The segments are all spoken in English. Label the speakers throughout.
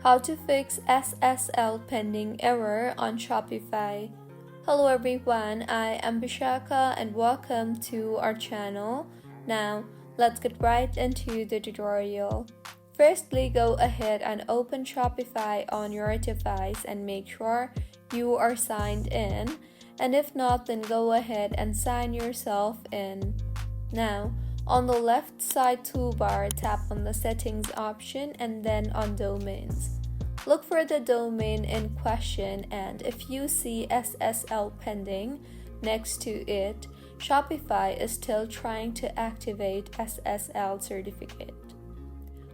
Speaker 1: How to fix SSL pending error on Shopify. Hello everyone, I am Bishaka and welcome to our channel. Now, let's get right into the tutorial. Firstly, go ahead and open Shopify on your device and make sure you are signed in. And if not, then go ahead and sign yourself in. Now, on the left side toolbar, tap on the settings option and then on domains. Look for the domain in question, and if you see SSL pending next to it, Shopify is still trying to activate SSL certificate.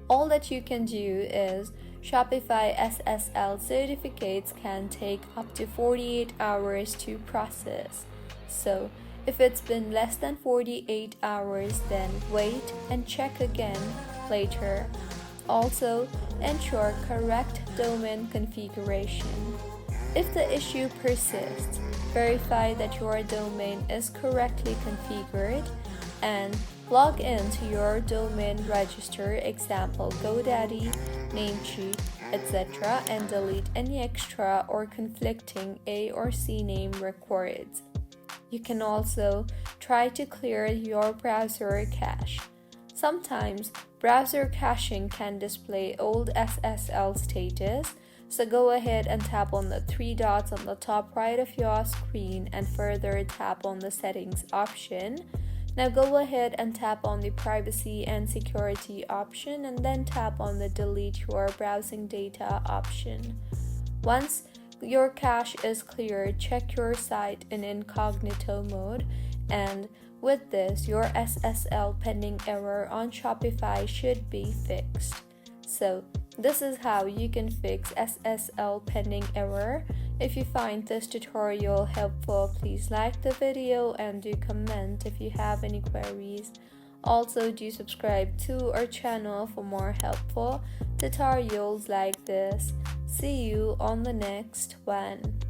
Speaker 1: All that you can do is Shopify SSL certificates can take up to 48 hours to process. So, if it's been less than 48 hours, then wait and check again later. Also, ensure correct domain configuration. If the issue persists, verify that your domain is correctly configured and log in to your domain register, example GoDaddy, Namecheap, etc., and delete any extra or conflicting A or C name records. You can also try to clear your browser cache. Sometimes, browser caching can display old SSL status, so go ahead and tap on the three dots on the top right of your screen and further tap on the settings option. Now go ahead and tap on the privacy and security option and then tap on the delete your browsing data option. Once your cache is cleared, check your site in incognito mode, and with this, your SSL pending error on Shopify should be fixed. So, this is how you can fix SSL pending error. If you find this tutorial helpful, please like the video and do comment if you have any queries. Also, do subscribe to our channel for more helpful tutorials like this. See you on the next one.